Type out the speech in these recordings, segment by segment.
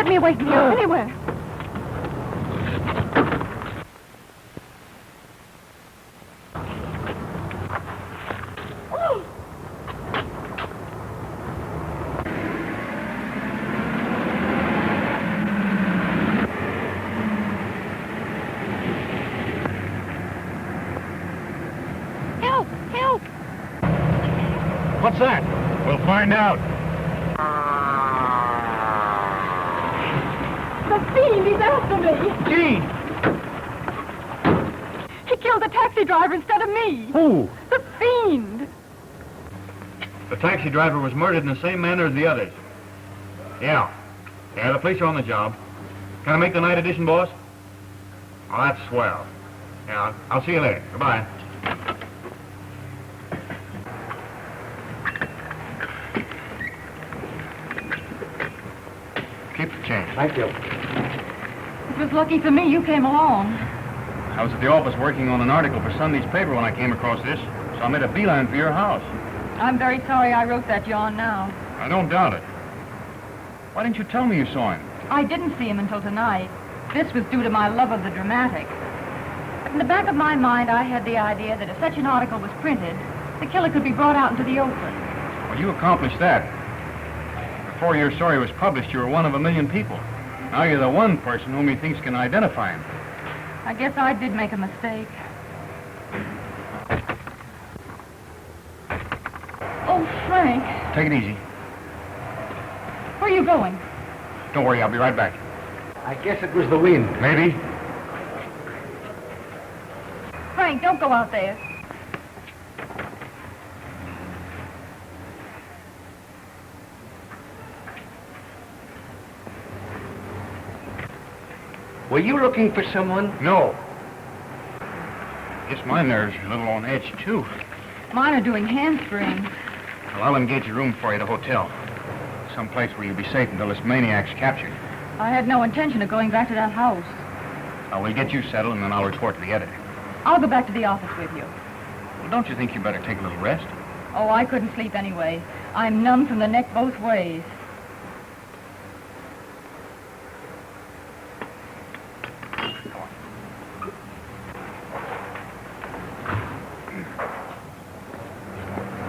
Get me away from here, anywhere. Help! Help! What's that? We'll find out. The fiend, he's after me. Gene! He killed the taxi driver instead of me. Who? The fiend. The taxi driver was murdered in the same manner as the others. Yeah. Yeah, the police are on the job. Can I make the night edition, boss? Oh, that's swell. Yeah, I'll see you later. Goodbye. Keep the change. Thank you. It was lucky for me you came along. I was at the office working on an article for Sunday's paper when I came across this, so I made a beeline for your house. I'm very sorry I wrote that yarn now. I don't doubt it. Why didn't you tell me you saw him? I didn't see him until tonight. This was due to my love of the dramatic. But in the back of my mind, I had the idea that if such an article was printed, the killer could be brought out into the open. Well, you accomplished that. Before your story was published, you were one of a million people. Now you're the one person whom he thinks can identify him. I guess I did make a mistake. Oh, Frank. Take it easy. Where are you going? Don't worry, I'll be right back. I guess it was the wind. Maybe. Frank, don't go out there. Were you looking for someone? No. Guess my nerves are a little on edge, too. Mine are doing handsprings. Well, I'll engage a room for you at a hotel. Someplace where you'll be safe until this maniac's captured. I had no intention of going back to that house. I will get you settled, and then I'll report to the editor. I'll go back to the office with you. Well, don't you think you better take a little rest? Oh, I couldn't sleep anyway. I'm numb from the neck both ways.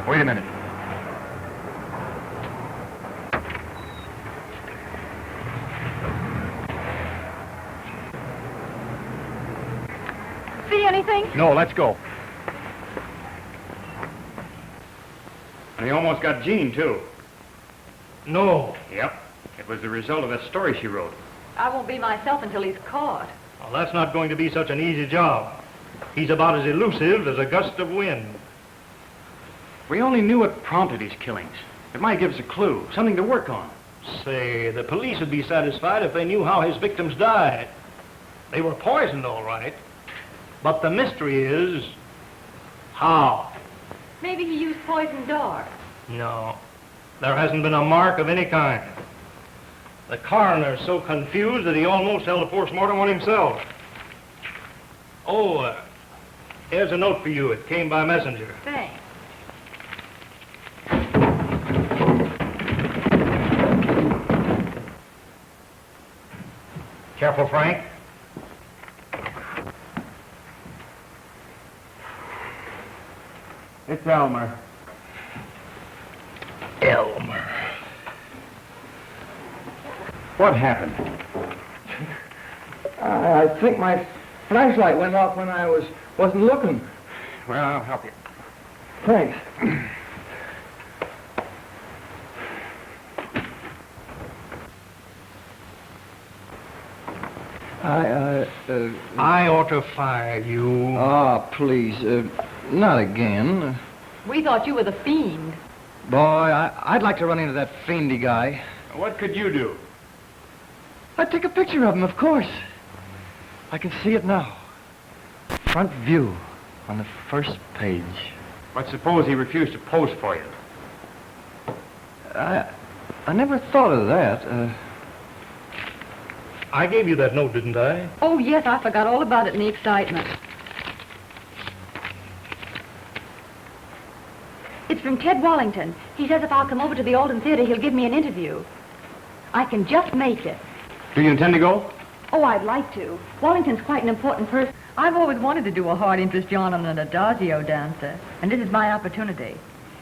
Wait a minute. See anything? No, let's go. And he almost got Jean, too. No. Yep. It was the result of that story she wrote. I won't be myself until he's caught. Well, that's not going to be such an easy job. He's about as elusive as a gust of wind. We only knew what prompted his killings. It might give us a clue, something to work on. Say, the police would be satisfied if they knew how his victims died. They were poisoned, all right. But the mystery is, how? Maybe he used poison dart. No, there hasn't been a mark of any kind. The coroner's so confused that he almost held a post-mortem on himself. Oh, here's a note for you. It came by messenger. Thanks. Careful, Frank. It's Elmer. Elmer. What happened? I think my flashlight went off when I wasn't looking. Well, I'll help you. Thanks. I ought to fire you. Oh, please, not again. We thought you were the fiend. Boy, I'd like to run into that fiendy guy. What could you do? I'd take a picture of him, of course. I can see it now. Front view on the first page. But suppose he refused to pose for you. I never thought of that. I gave you that note, didn't I? Oh, yes, I forgot all about it in the excitement. It's from Ted Wallington. He says if I'll come over to the Alden Theater, he'll give me an interview. I can just make it. Do you intend to go? Oh, I'd like to. Wallington's quite an important person. I've always wanted to do a hard interest John on an adagio dancer, and this is my opportunity.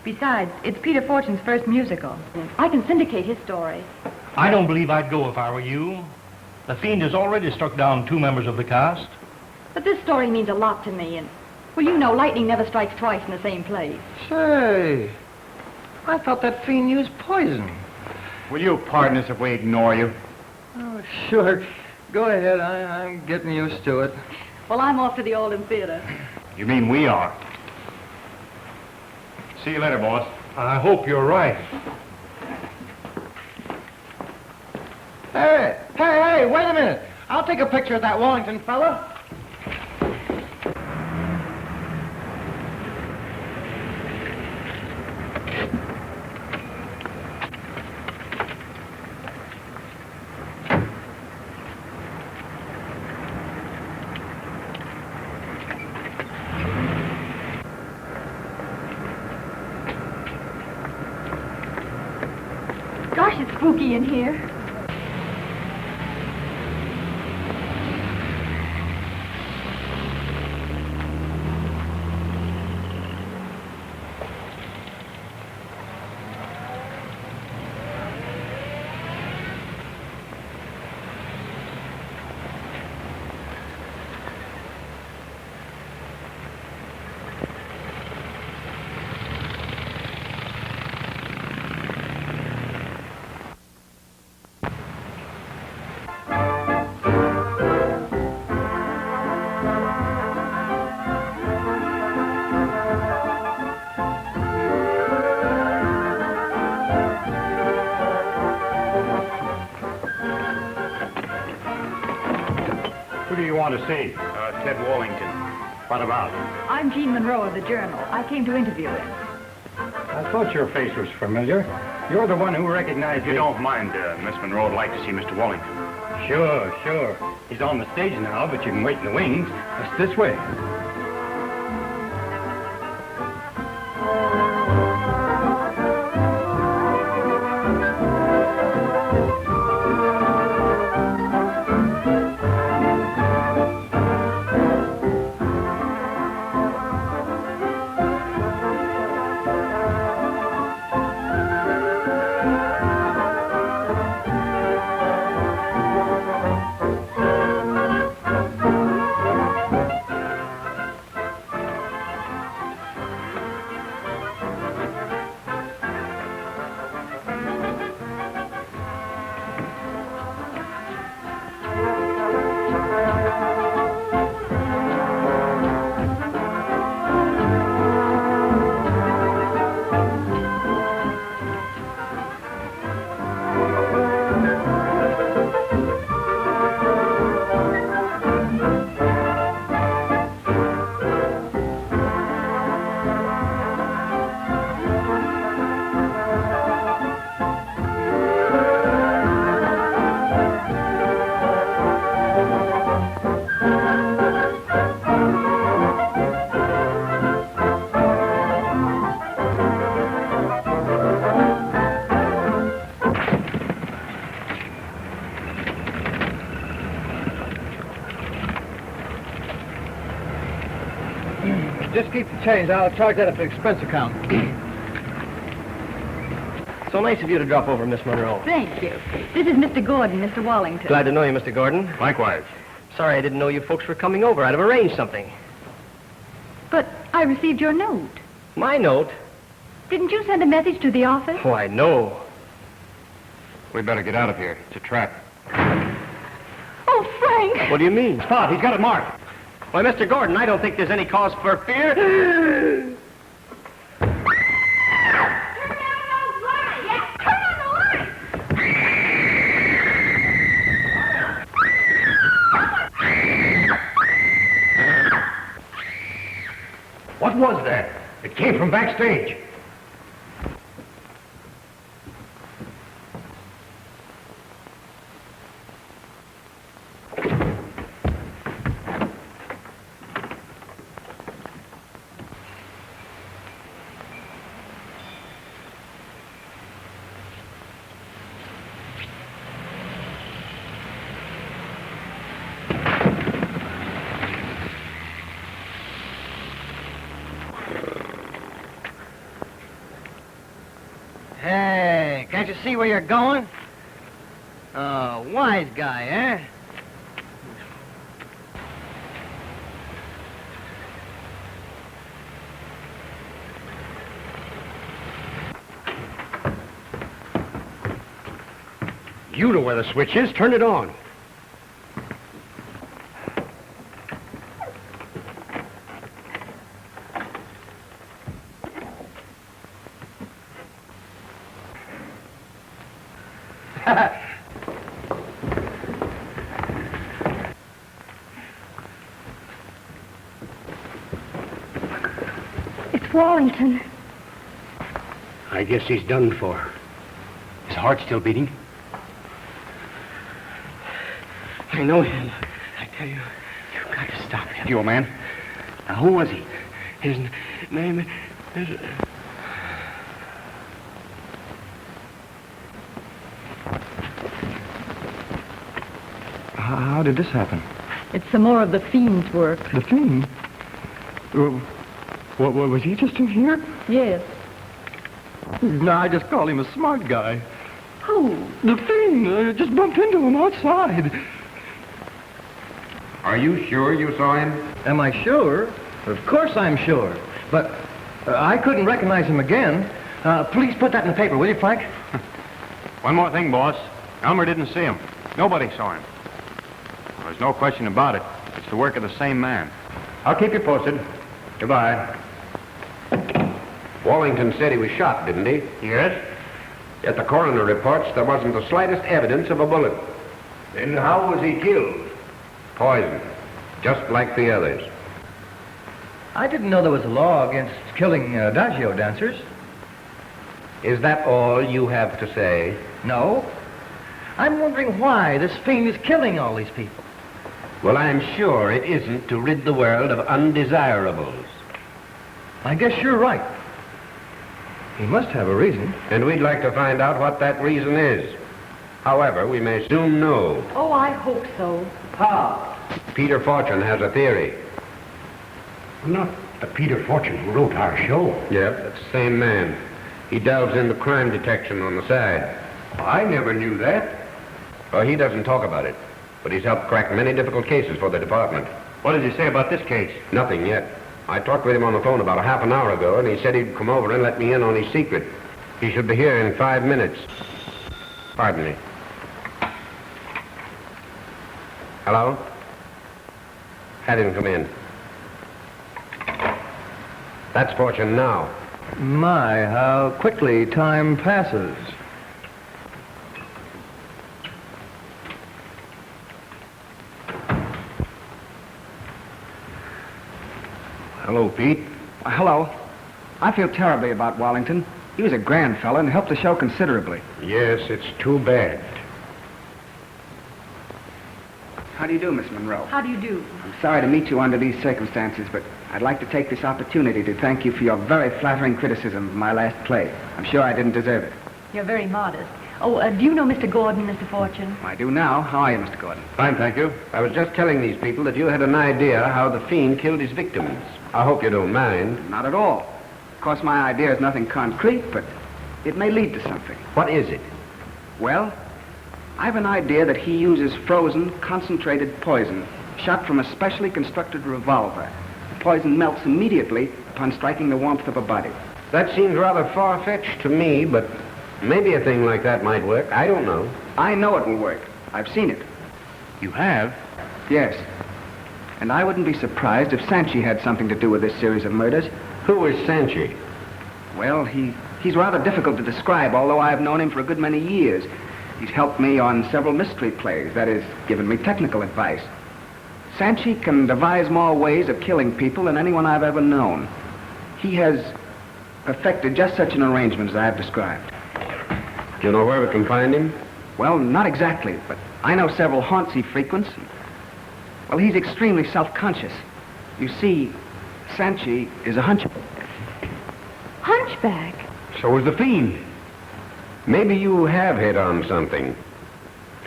Besides, it's Peter Fortune's first musical. I can syndicate his story. I don't believe I'd go if I were you. The Fiend has already struck down 2 members of the cast. But this story means a lot to me, and, well, you know, lightning never strikes twice in the same place. Say, I thought that Fiend used poison. Will you pardon us if we ignore you? Oh, sure. Go ahead. I'm getting used to it. Well, I'm off to the Oldham Theater. You mean we are? See you later, boss. I hope you're right. Hey, wait a minute. I'll take a picture of that Wallington fella. Gosh, it's spooky in here. Who do you want to see? Ted Wallington. What about? I'm Jean Monroe of the Journal. I came to interview him. I thought your face was familiar. You're the one who recognized If you don't mind, Miss Monroe would like to see Mr. Wallington. Sure. He's on the stage now, but you can wait in the wings. Just this way. Just keep the change. I'll charge that at the expense account. So nice of you to drop over, Miss Monroe. Thank you. This is Mr. Gordon, Mr. Wallington. Glad to know you, Mr. Gordon. Likewise. Sorry I didn't know you folks were coming over. I'd have arranged something. But I received your note. My note? Didn't you send a message to the office? Why, no. We better get out of here. It's a trap. Oh, Frank! What do you mean? Spot, he's got it marked. Why, Mr. Gordon, I don't think there's any cause for fear. What was that? It came from backstage. see where you're going? Oh, wise guy, eh? You know where the switch is. Turn it on. It's Wallington. I guess he's done for. His heart's still beating? I know him. I tell you, you've got to stop him. You, old man. Now, who was he? His name is... How did this happen? It's some more of the fiend's work. The Fiend? What, was he just in here? Yes. No, I just called him a smart guy. Who? The Fiend. I just bumped into him outside. Are you sure you saw him? Am I sure? Of course I'm sure. But I couldn't recognize him again. Please put that in the paper, will you, Frank? One more thing, boss. Elmer didn't see him. Nobody saw him. Well, there's no question about it. It's the work of the same man. I'll keep you posted. Goodbye. Wallington said he was shot, didn't he? Yes? Yet the coroner reports there wasn't the slightest evidence of a bullet. Then how was he killed? Poison. Just like the others. I didn't know there was a law against killing adagio dancers. Is that all you have to say? No. I'm wondering why this Fiend is killing all these people. Well, I'm sure it isn't to rid the world of undesirables. I guess you're right. He must have a reason. And we'd like to find out what that reason is. However, we may soon know. Oh, I hope so. How? Peter Fortune has a theory. Not the Peter Fortune who wrote our show. Yep, that's the same man. He delves into crime detection on the side. I never knew that. Well, he doesn't talk about it, but he's helped crack many difficult cases for the department. What did he say about this case? Nothing yet. I talked with him on the phone about a half an hour ago, and he said he'd come over and let me in on his secret. He should be here in 5 minutes. Pardon me. Hello? Have him come in. That's Fortune now. My, how quickly time passes. Hello, Pete. Hello. I feel terribly about Wallington. He was a grand fellow and helped the show considerably. Yes, it's too bad. How do you do, Miss Monroe? How do you do? I'm sorry to meet you under these circumstances, but I'd like to take this opportunity to thank you for your very flattering criticism of my last play. I'm sure I didn't deserve it. You're very modest. Oh, do you know Mr. Gordon, Mr. Fortune? I do now. How are you, Mr. Gordon? Fine, thank you. I was just telling these people that you had an idea how the Fiend killed his victims. I hope you don't mind. Not at all. Of course, my idea is nothing concrete, but it may lead to something. What is it? Well, I have an idea that he uses frozen, concentrated poison, shot from a specially constructed revolver. The poison melts immediately upon striking the warmth of a body. That seems rather far-fetched to me, but maybe a thing like that might work. I don't know. I know it will work. I've seen it. You have? Yes. And I wouldn't be surprised if Sanchi had something to do with this series of murders. Who is Sanchi? Well, he's rather difficult to describe, although I have known him for a good many years. He's helped me on several mystery plays, that is, given me technical advice. Sanchi can devise more ways of killing people than anyone I've ever known. He has perfected just such an arrangement as I have described. Do you know where we can find him? Well, not exactly, but I know several haunts he frequents. Well, he's extremely self-conscious. You see, Sanchi is a hunchback. Hunchback? So is the Fiend. Maybe you have hit on something.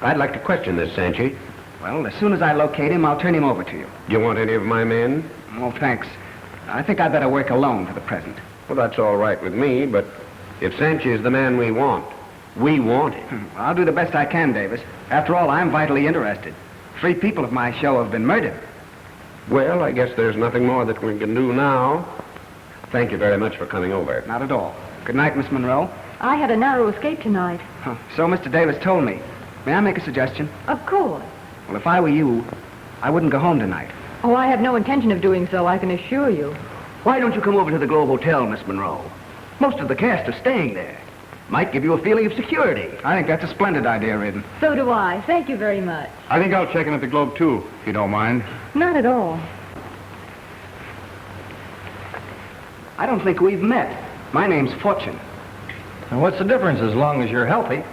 I'd like to question this, Sanchi. Well, as soon as I locate him, I'll turn him over to you. You want any of my men? Oh, thanks. I think I'd better work alone for the present. Well, that's all right with me, but if Sanchi is the man we want, We want it. I'll do the best I can, Davis. After all, I'm vitally interested. 3 people of my show have been murdered. Well, I guess there's nothing more that we can do now. Thank you very much for coming over. Not at all. Good night, Miss Monroe. I had a narrow escape tonight. So Mr. Davis told me. May I make a suggestion? Of course. Well, if I were you, I wouldn't go home tonight. Oh, I have no intention of doing so, I can assure you. Why don't you come over to the Globe Hotel, Miss Monroe? Most of the cast are staying there. Might give you a feeling of security. I think that's a splendid idea, Ridden. So do I. Thank you very much. I think I'll check in at the Globe, too, if you don't mind. Not at all. I don't think we've met. My name's Fortune. And what's the difference as long as you're healthy?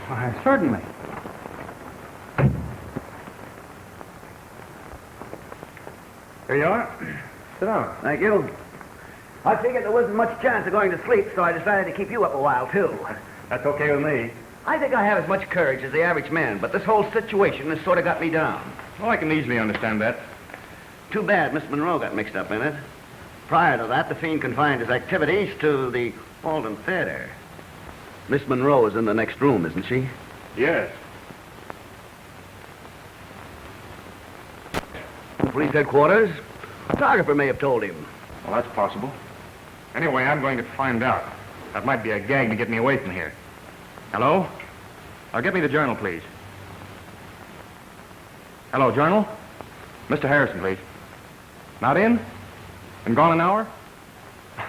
Why, certainly. Here you are. Sit down. Thank you. I figured there wasn't much chance of going to sleep, so I decided to keep you up a while, too. That's okay with me. I think I have as much courage as the average man, but this whole situation has sort of got me down. Well, I can easily understand that. Too bad Miss Monroe got mixed up in it. Prior to that, the fiend confined his activities to the Walden Theater. Miss Monroe is in the next room, isn't she? Yes. Police headquarters. Photographer may have told him. Well, that's possible. Anyway, I'm going to find out. That might be a gag to get me away from here. Hello? Get me the Journal, please. Hello, Journal? Mr. Harrison, please. Not in? Been gone an hour?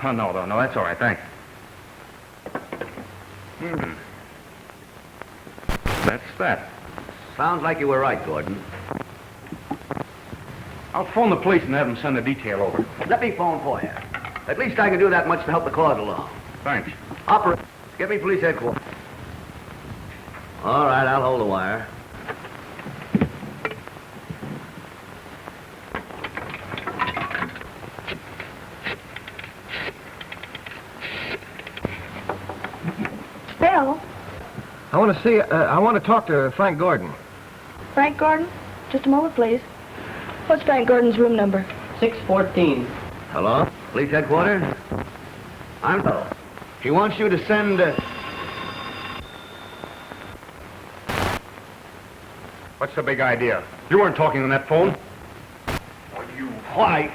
Oh, no, that's all right, thanks. That's that. Sounds like you were right, Gordon. I'll phone the police and have them send a detail over. Let me phone for you. At least I can do that much to help the cause along. Thanks. Operator, get me police headquarters. All right, I'll hold the wire. Bill? I want to talk to Frank Gordon. Frank Gordon? Just a moment, please. What's Frank Gordon's room number? 614. Hello? Police headquarters? I'm so. She wants you to send... What's the big idea? You weren't talking on that phone. Oh, you white.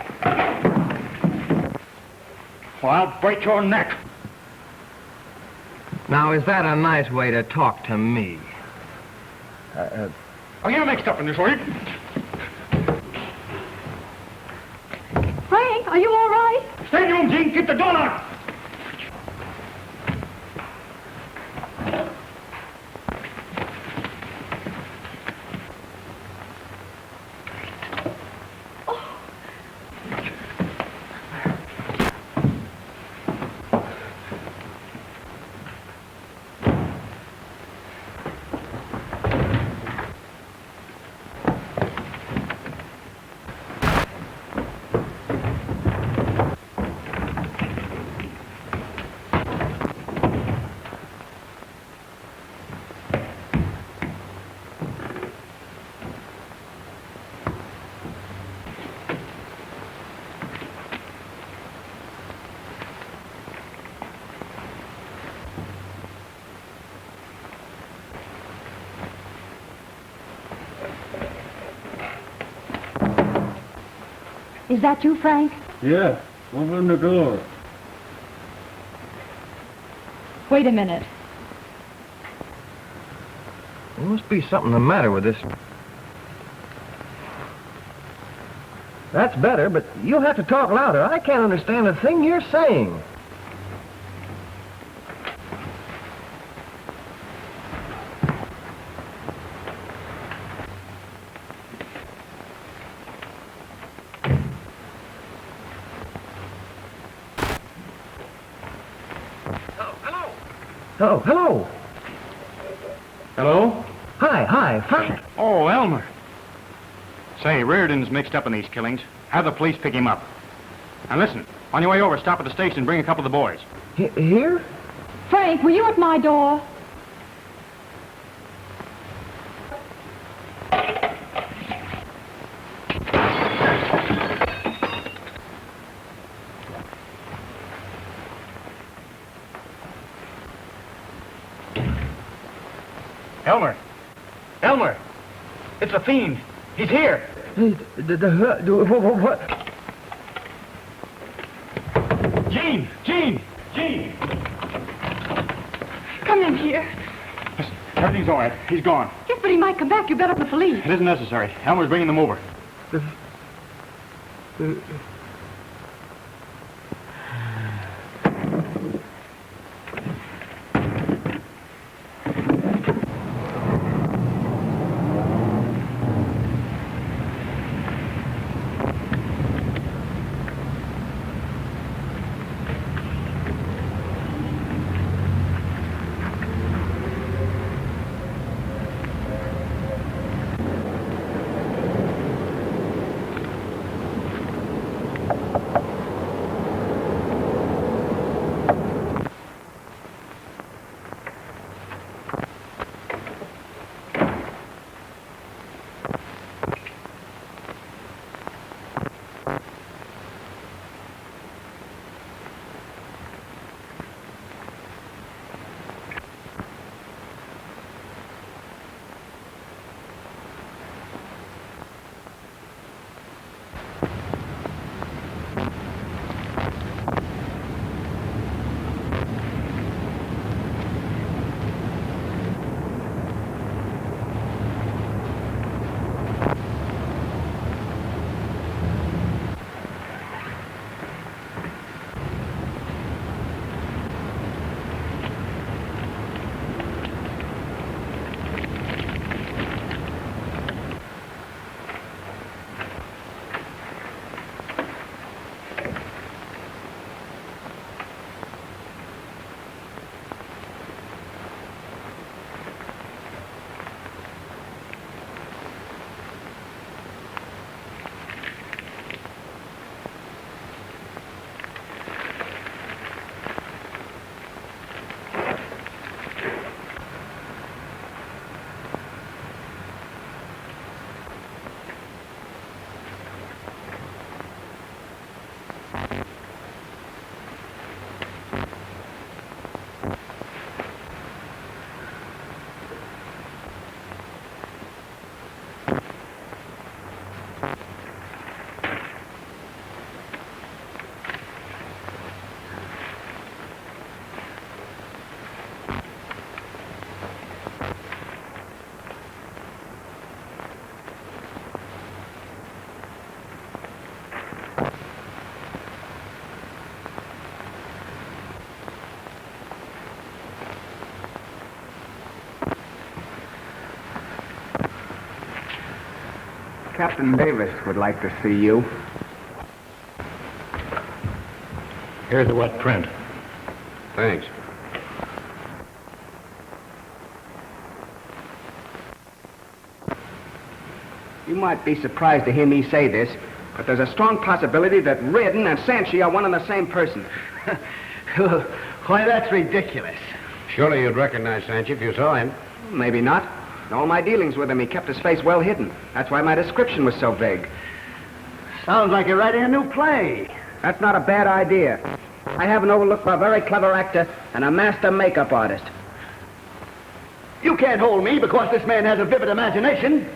Well, I'll break your neck. Now, is that a nice way to talk to me? Oh, you're mixed up in this, are you? Frank, are you all right? Stay in your room, Gene. Keep the door locked. Is that you, Frank? Yeah, open the door. Wait a minute. There must be something the matter with this. That's better, but you'll have to talk louder. I can't understand a thing you're saying. Oh, hello. Hello? Hi, Frank. Oh, Elmer. Say, Reardon's mixed up in these killings. Have the police pick him up. And listen, on your way over, stop at the station and bring a couple of the boys. Here? Frank, were you at my door? Elmer! Elmer! It's the fiend! He's here! What? Jean! Jean! Jean! Come in here. Listen, everything's all right. He's gone. Yes, but he might come back. You better the police. It isn't necessary. Elmer's bringing them over. Captain Davis would like to see you. Here's the wet print. Thanks. You might be surprised to hear me say this, but there's a strong possibility that Reardon and Sanchi are one and the same person. Why, that's ridiculous. Surely you'd recognize Sanchi if you saw him. Maybe not. In all my dealings with him, he kept his face well hidden. That's why my description was so vague. Sounds like you're writing a new play. That's not a bad idea. I have an overlook for a very clever actor and a master makeup artist. You can't hold me because this man has a vivid imagination.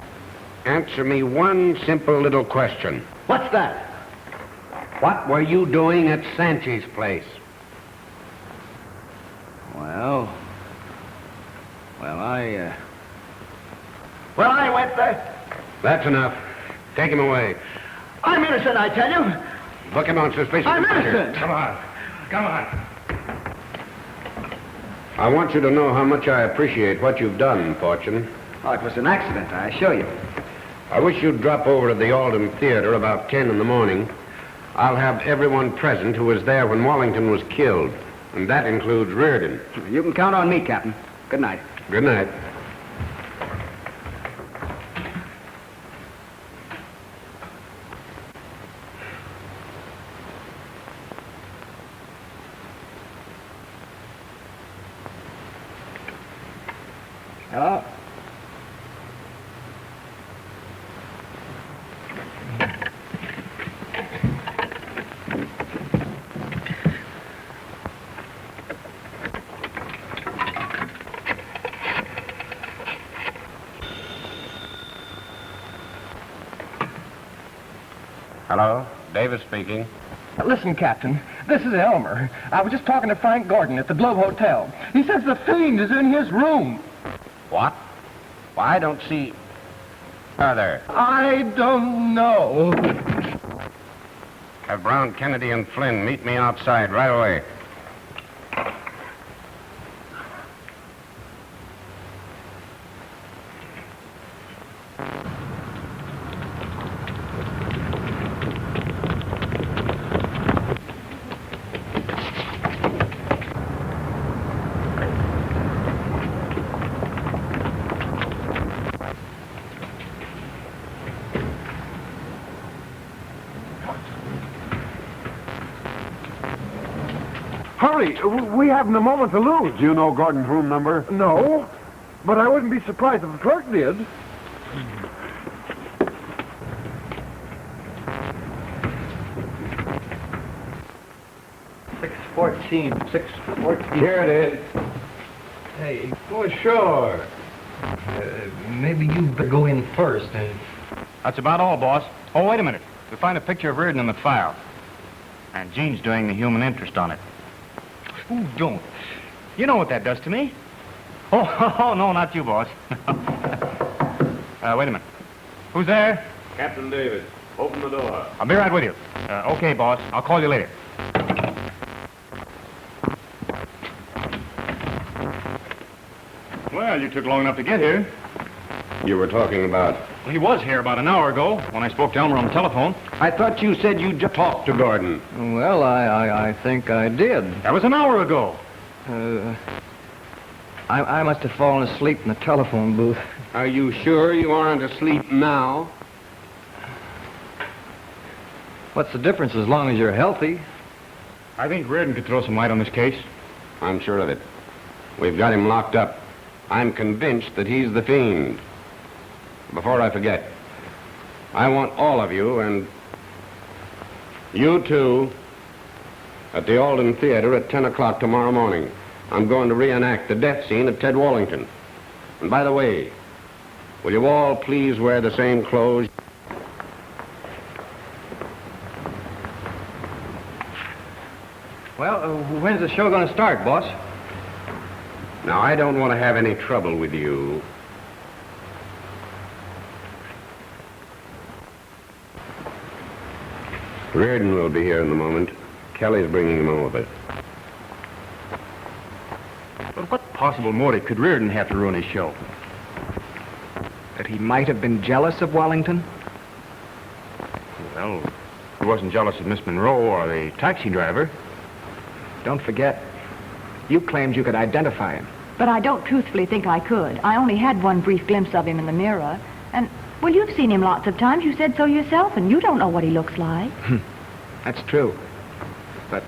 Answer me one simple little question. What's that? What were you doing at Sanchi's place? Well, I went there. That's enough. Take him away. I'm innocent, I tell you. Book him on suspicion. I'm innocent. Come on. Come on. I want you to know how much I appreciate what you've done, Fortune. Oh, it was an accident, I assure you. I wish you'd drop over to the Alden Theater about 10 in the morning. I'll have everyone present who was there when Wallington was killed. And that includes Reardon. You can count on me, Captain. Good night. Good night. Hello? Hello? Davis speaking. Listen, Captain, this is Elmer. I was just talking to Frank Gordon at the Globe Hotel. He says the fiend is in his room. What? Why, I don't see... Are there? I don't know. Have Brown, Kennedy, and Flynn meet me outside right away. Hurry! We haven't a moment to lose. Do you know Gordon's room number? No, but I wouldn't be surprised if the clerk did. Here it is. Hey, oh, sure. Maybe you better go in first. That's about all, boss. Oh, wait a minute. We find a picture of Reardon in the file. And Gene's doing the human interest on it. Ooh, don't. You know what that does to me. Oh, no, not you, boss. Wait a minute. Who's there? Captain Davis, open the door. I'll be right with you. Okay, boss. I'll call you later. Well, you took long enough to get here. You were talking about... Well, he was here about an hour ago when I spoke to Elmer on the telephone. I thought you said you just talked to Gordon. Well, I think I did. That was an hour ago. I must have fallen asleep in the telephone booth. Are you sure you aren't asleep now? What's the difference as long as you're healthy? I think Reardon could throw some light on this case. I'm sure of it. We've got him locked up. I'm convinced that he's the fiend. Before I forget, I want all of you, and you too, at the Alden Theater at 10 o'clock tomorrow morning. I'm going to reenact the death scene of Ted Wallington. And by the way, will you all please wear the same clothes? Well, when's the show going to start, boss? Now, I don't want to have any trouble with you. Reardon will be here in a moment. Kelly's bringing him over. But what possible motive could Reardon have to ruin his show? That he might have been jealous of Wallington? Well, he wasn't jealous of Miss Monroe or the taxi driver. Don't forget, you claimed you could identify him. But I don't truthfully think I could. I only had one brief glimpse of him in the mirror. And, well, you've seen him lots of times. You said so yourself, and you don't know what he looks like. That's true. But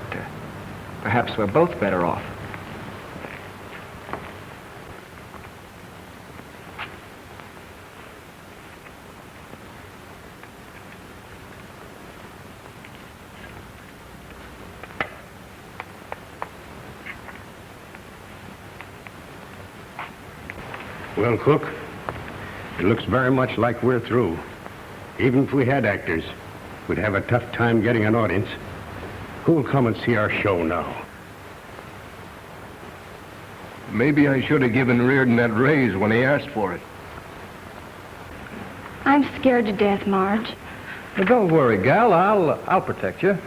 perhaps we're both better off. Well, Cook, it looks very much like we're through. Even if we had actors, we'd have a tough time getting an audience. Who'll come and see our show now? Maybe I should have given Reardon that raise when he asked for it. I'm scared to death, Marge. Well, don't worry, gal. I'll protect you.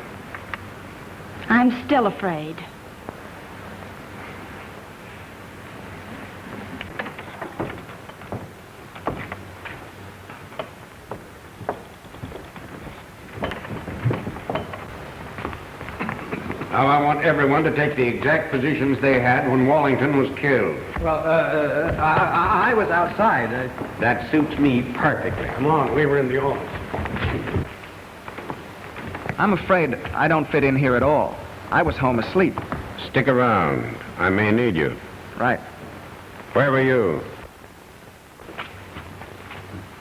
I'm still afraid. Now, I want everyone to take the exact positions they had when Wallington was killed. Well, I was outside. That suits me perfectly. Come on, we were in the office. I'm afraid I don't fit in here at all. I was home asleep. Stick around. I may need you. Right. Where were you?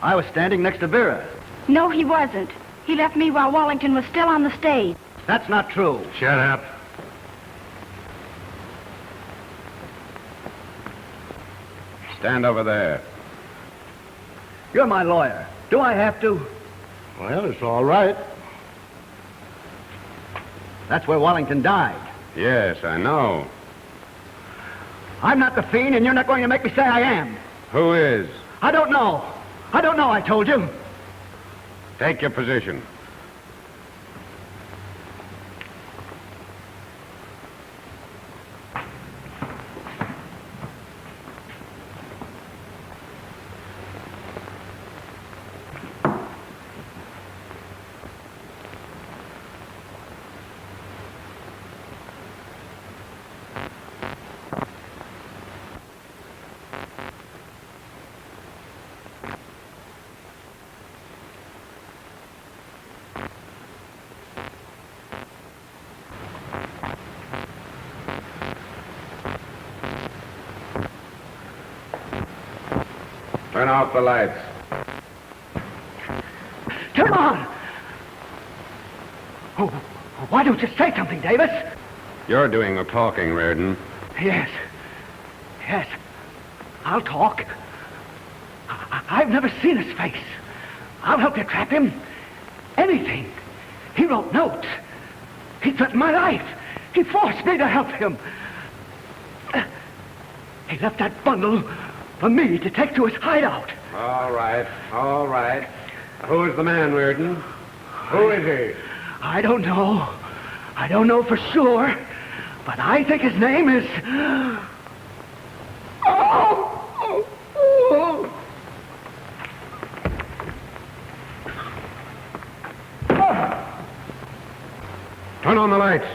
I was standing next to Vera. No, he wasn't. He left me while Wallington was still on the stage. That's not true. Shut up. Stand over there. You're my lawyer. Do I have to? Well, it's all right. That's where Wallington died. Yes, I know. I'm not the fiend, and you're not going to make me say I am. Who is? I don't know. I don't know, I told you. Take your position. Turn off the lights. Come on! Oh, why don't you say something, Davis? You're doing the talking, Reardon. Yes. Yes. I'll talk. I've never seen his face. I'll help you trap him. Anything. He wrote notes. He threatened my life. He forced me to help him. He left that bundle for me to take to his hideout. All right, all right. Who's the man, Reardon? Who is he? I don't know. I don't know for sure. But I think his name is... Turn on the lights.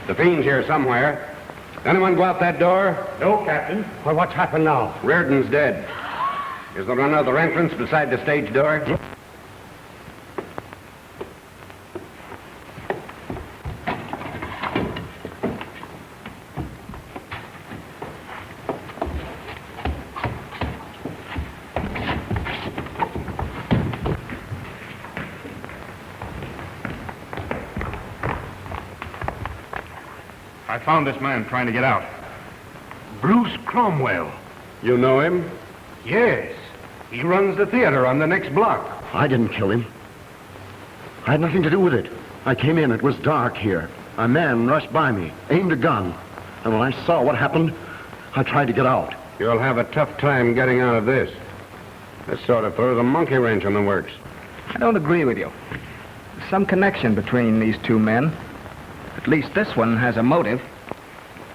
The fiend's here somewhere. Anyone go out that door? No, Captain. Well, what's happened now? Reardon's dead. Is there another entrance beside the stage door? I found this man trying to get out. Bruce Cromwell. You know him? Yes. He runs the theater on the next block. I didn't kill him. I had nothing to do with it. I came in. It was dark here. A man rushed by me, aimed a gun. And when I saw what happened, I tried to get out. You'll have a tough time getting out of this. This sort of throws a monkey wrench in the works. I don't agree with you. There's some connection between these two men. At least this one has a motive.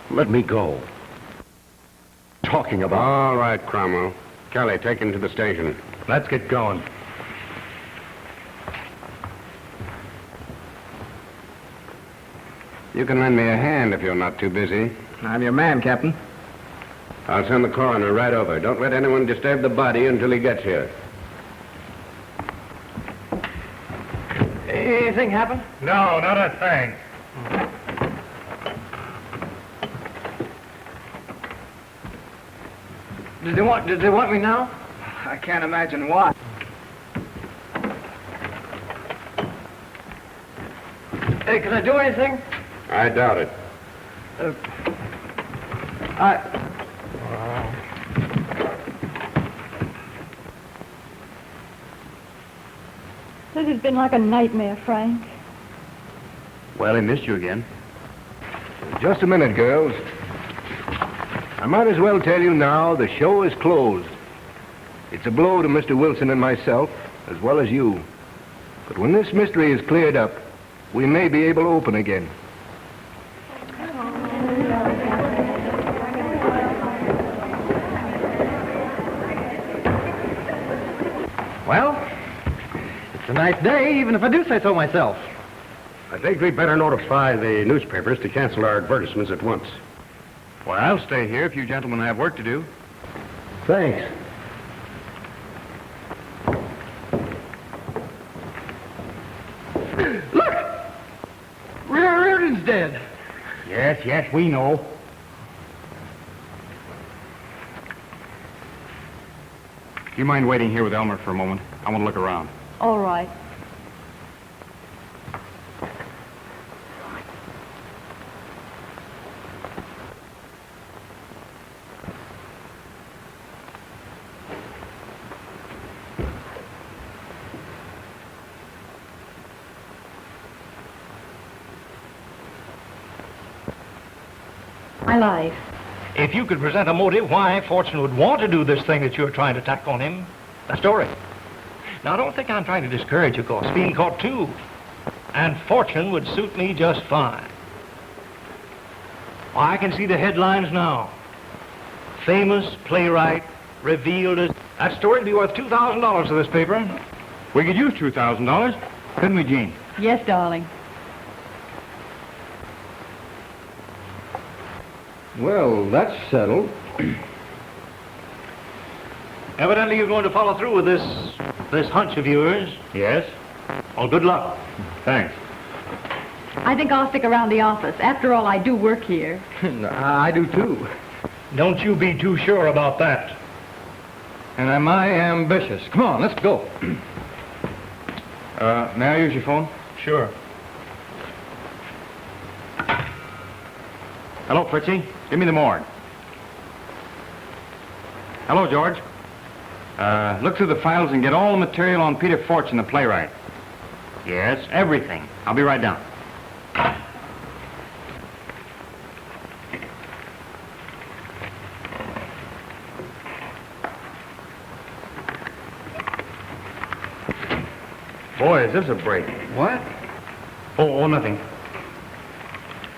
Let me go. Talking about... All right, Cromwell. Kelly, take him to the station. Let's get going. You can lend me a hand if you're not too busy. I'm your man, Captain. I'll send the coroner right over. Don't let anyone disturb the body until he gets here. Anything happen? No, not a thing. Did they want me now? I can't imagine why. Hey, can I do anything? I doubt it. This has been like a nightmare, Frank. Well, he missed you again. Just a minute, girls. I might as well tell you now, the show is closed. It's a blow to Mr. Wilson and myself, as well as you. But when this mystery is cleared up, we may be able to open again. Well, it's a nice day, even if I do say so myself. I think we'd better notify the newspapers to cancel our advertisements at once. Well, I'll stay here if you gentlemen have work to do. Thanks. Look! Rear is dead. Yes, yes, we know. Do you mind waiting here with Elmer for a moment? I want to look around. All right. My life. If you could present a motive why Fortune would want to do this thing that you're trying to tack on him, the story. Now, don't think I'm trying to discourage you, of course. Being caught, too. And Fortune would suit me just fine. I can see the headlines now. Famous playwright revealed as... That story would be worth $2,000 to this paper. We could use $2,000, couldn't we, Jean? Yes, darling. Well, that's settled. Evidently you're going to follow through with this hunch of yours. Yes? Well, good luck. Thanks. I think I'll stick around the office. After all, I do work here. I do, too. Don't you be too sure about that. And am I ambitious? Come on, let's go. May I use your phone? Sure. Hello, Fritzy. Give me the morgue. Hello, George. Look through the files and get all the material on Peter Fortune, the playwright. Yes, everything. I'll be right down. Boy, is this a break. What? Oh, nothing.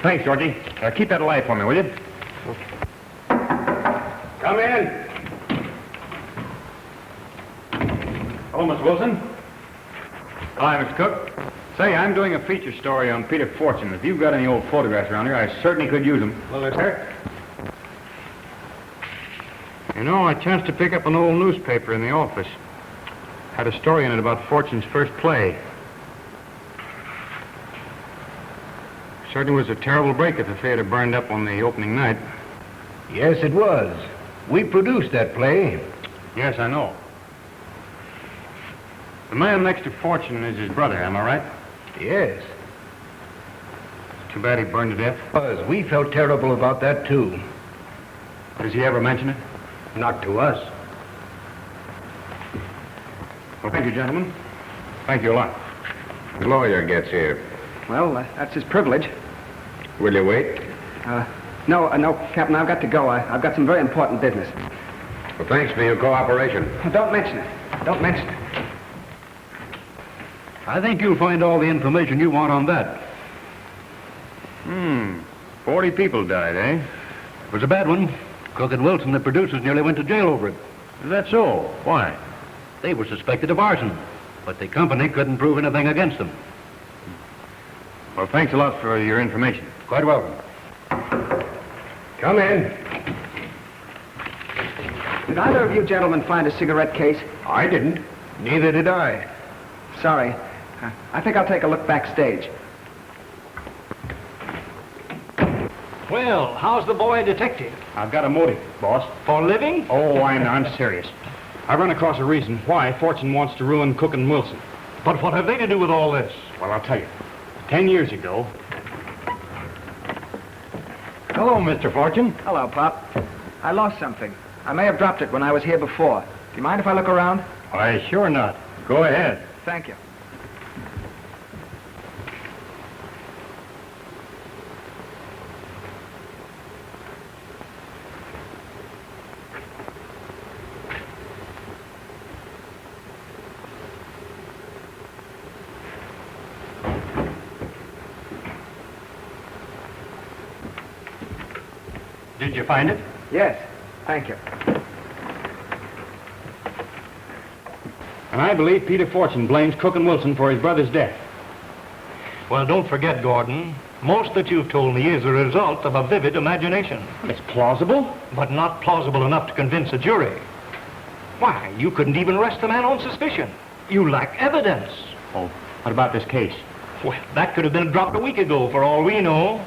Thanks, Georgie. Keep that alive for me, will you? Come in. Hello, Miss Wilson. Hi, Mr. Cook. Say, I'm doing a feature story on Peter Fortune. If you've got any old photographs around here, I certainly could use them. Well, sir. You know, I chanced to pick up an old newspaper in the office. Had a story in it about Fortune's first play. Certainly was a terrible break if the theater burned up on the opening night. Yes, it was. We produced that play. Yes, I know. The man next to Fortune is his brother, am I right? Yes. Too bad he burned to death. We felt terrible about that, too. Does he ever mention it? Not to us. Well, thank you, gentlemen. Thank you a lot. The lawyer gets here. Well, that's his privilege. Will you wait? No, Captain, I've got to go. I've got some very important business. Well, thanks for your cooperation. Don't mention it. Don't mention it. I think you'll find all the information you want on that. 40 people died, eh? It was a bad one. Cook and Wilson, the producers, nearly went to jail over it. Is that so? Why? They were suspected of arson, but the company couldn't prove anything against them. Well, thanks a lot for your information. Quite welcome. Come in. Did either of you gentlemen find a cigarette case? I didn't. Neither did I. Sorry. I think I'll take a look backstage. Well, how's the boy detective? I've got a motive, boss. For living? Oh, I'm serious. I've run across a reason why Fortune wants to ruin Cook and Wilson. But what have they to do with all this? Well, I'll tell you. 10 years ago... Hello, Mr. Fortune. Hello, Pop. I lost something. I may have dropped it when I was here before. Do you mind if I look around? Why, sure not. Go ahead. Thank you. Did you find it? Yes. Thank you. And I believe Peter Fortune blames Cook and Wilson for his brother's death. Well, don't forget, Gordon, most that you've told me is the result of a vivid imagination. It's plausible. But not plausible enough to convince a jury. Why, you couldn't even arrest the man on suspicion. You lack evidence. Oh, what about this case? Well, that could have been dropped a week ago, for all we know.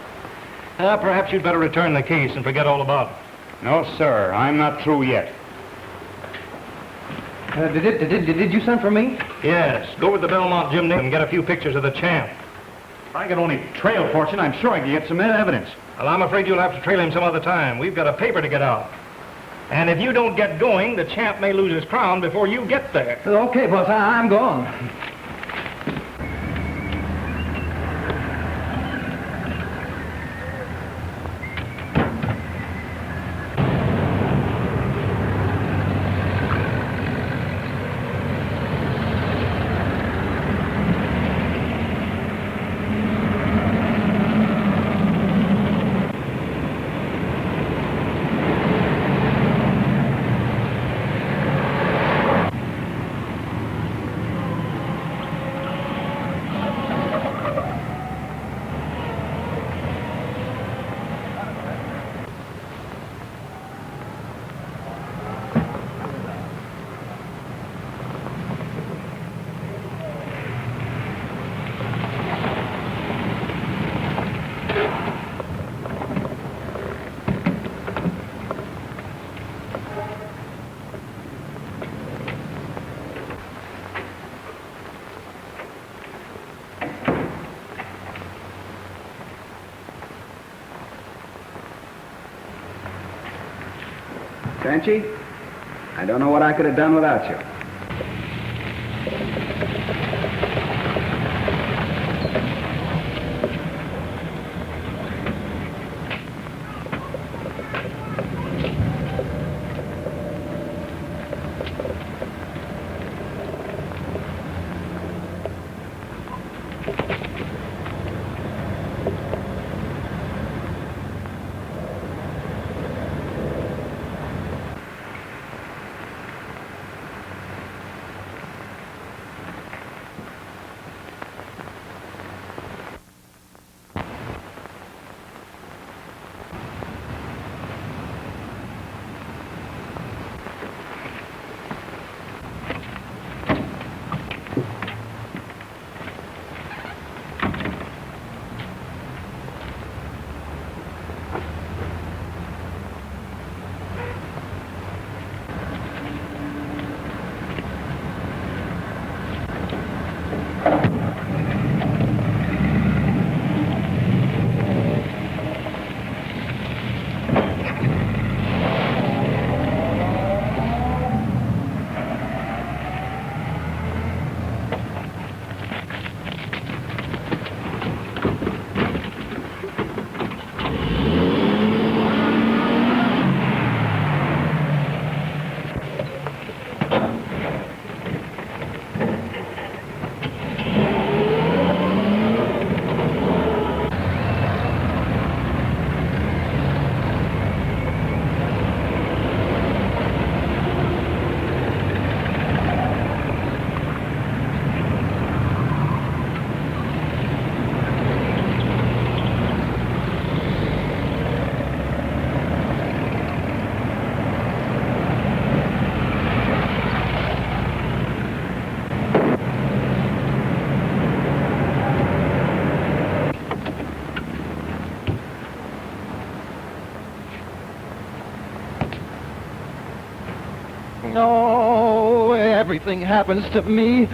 Perhaps you'd better return the case and forget all about it. No, sir. I'm not through yet. Did you send for me? Yes. Go with the Belmont Gymnasium and get a few pictures of the champ. If I could only trail Fortune, I'm sure I could get some evidence. Well, I'm afraid you'll have to trail him some other time. We've got a paper to get out. And if you don't get going, the champ may lose his crown before you get there. Okay, boss, I'm gone. Sanchi, I don't know what I could have done without you. No, everything happens to me.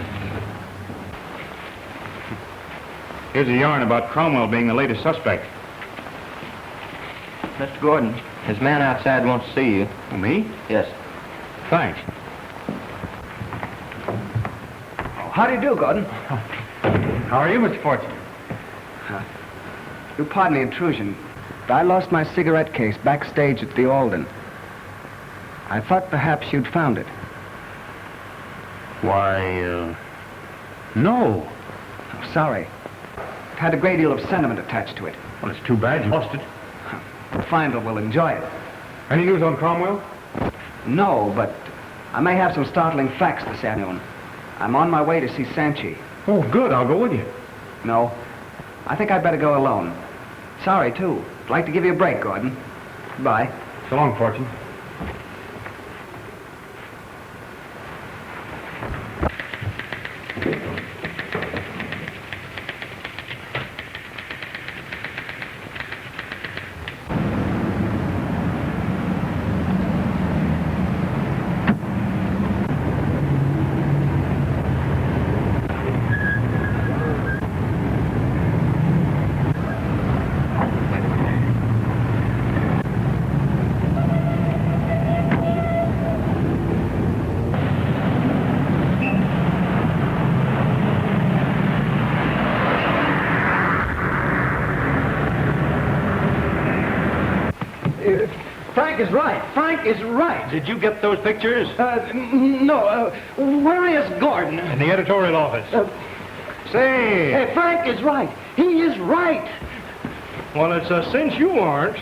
Here's a yarn about Cromwell being the latest suspect. Mr. Gordon, his man outside wants to see you. Oh, me? Yes. Thanks. How do you do, Gordon? How are you, Mr. Fortune? You pardon the intrusion, but I lost my cigarette case backstage at the Alden. I thought perhaps you'd found it. Why, no. Oh, sorry. It had a great deal of sentiment attached to it. Well, it's too bad you lost it. The finder will enjoy it. Any news on Cromwell? No, but I may have some startling facts this afternoon. I'm on my way to see Sanchi. Oh, good. I'll go with you. No, I think I'd better go alone. Sorry, too. I'd like to give you a break, Gordon. Goodbye. So long, Fortune. Frank is right. Frank is right. Did you get those pictures? No. Where is Gordon? In the editorial office. Say. Hey, Frank is right. He is right. Well, it's a cinch you aren't.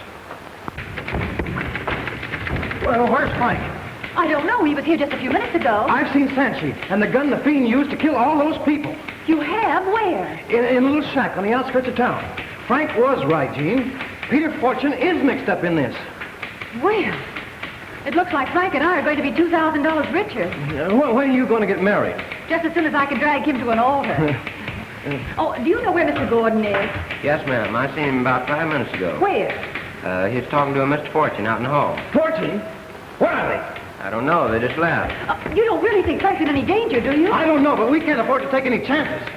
Well, where's Frank? I don't know. He was here just a few minutes ago. I've seen Sanchi and the gun the fiend used to kill all those people. You have? Where? In a little shack on the outskirts of town. Frank was right, Jean. Peter Fortune is mixed up in this. Well, it looks like Frank and I are going to be $2,000 richer. When are you going to get married? Just as soon as I can drag him to an altar. Oh, do you know where Mr. Gordon is? Yes, ma'am. I seen him about 5 minutes ago. Where? He's talking to a Mr. Fortune out in the hall. Fortune? Where are they? I don't know. They just left. You don't really think Frank's in any danger, do you? I don't know, but we can't afford to take any chances.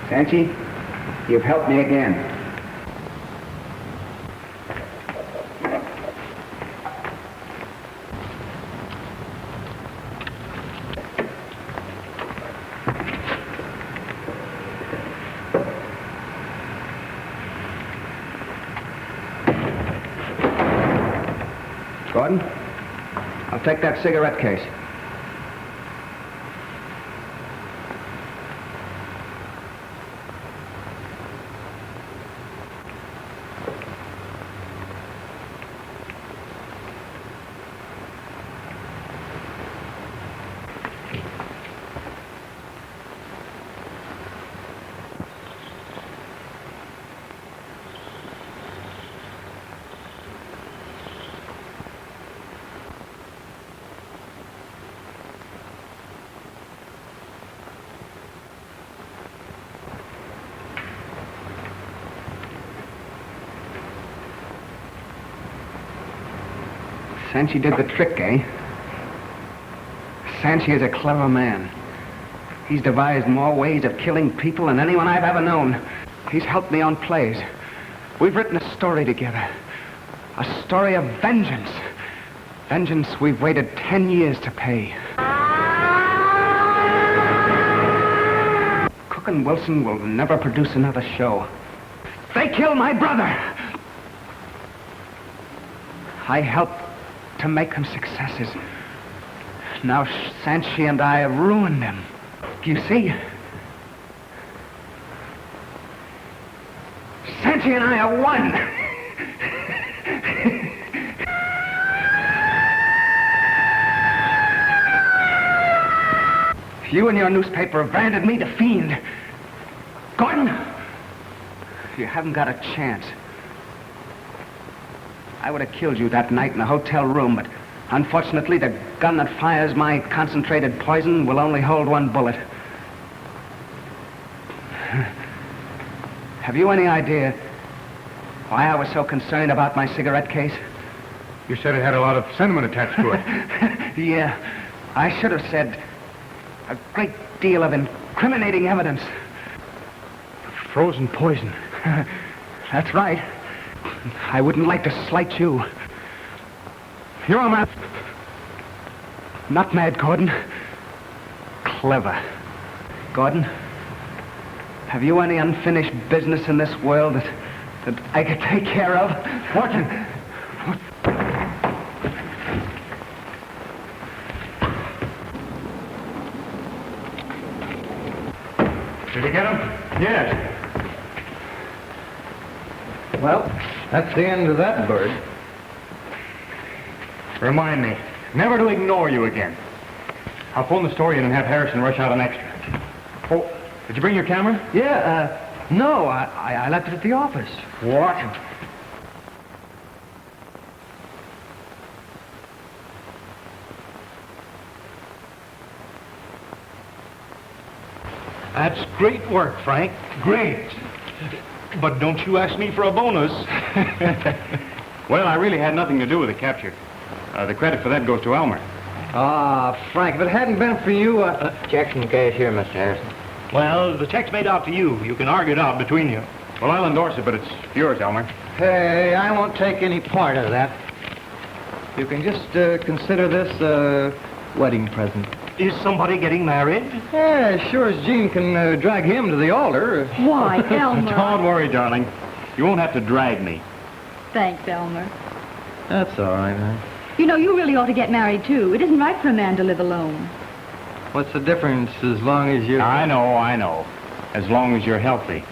Sanchi, you've helped me again. Gordon, I'll take that cigarette case. Sanchi did the trick, eh? Sanchi is a clever man. He's devised more ways of killing people than anyone I've ever known. He's helped me on plays. We've written a story together. A story of vengeance. Vengeance we've waited 10 years to pay. Cook and Wilson will never produce another show. They killed my brother. I helped to make them successes. Now Sanchi and I have ruined them. You see? Sanchi and I have won. You and your newspaper have branded me the fiend. Gordon, you haven't got a chance. I would have killed you that night in the hotel room, but unfortunately the gun that fires my concentrated poison will only hold one bullet. Have you any idea why I was so concerned about my cigarette case? You said it had a lot of sentiment attached to it. Yeah, I should have said a great deal of incriminating evidence. Frozen poison. That's right. I wouldn't like to slight you. You're a man. Not mad, Gordon. Clever. Gordon, have you any unfinished business in this world that I could take care of? Fortune. Did you get him? Yes. Well, that's the end of that bird. Remind me, never to ignore you again. I'll phone the story in and have Harrison rush out an extra. Oh, did you bring your camera? Yeah, no, I left it at the office. What? That's great work, Frank. Great. But don't you ask me for a bonus. Well, I really had nothing to do with the capture. The credit for that goes to Elmer. Ah, Frank, if it hadn't been for you, Check's in the cashier, Mr. Harrison. Well, the check's made out to you. You can argue it out between you. Well, I'll endorse it, but it's yours, Elmer. Hey, I won't take any part of that. You can just consider this a wedding present. Is somebody getting married? Yeah, sure as Jean can drag him to the altar. Why, Elmer? Don't worry, darling. You won't have to drag me. Thanks, Elmer. That's all right, man. You know, you really ought to get married, too. It isn't right for a man to live alone. What's the difference as long as you're... I know. As long as you're healthy.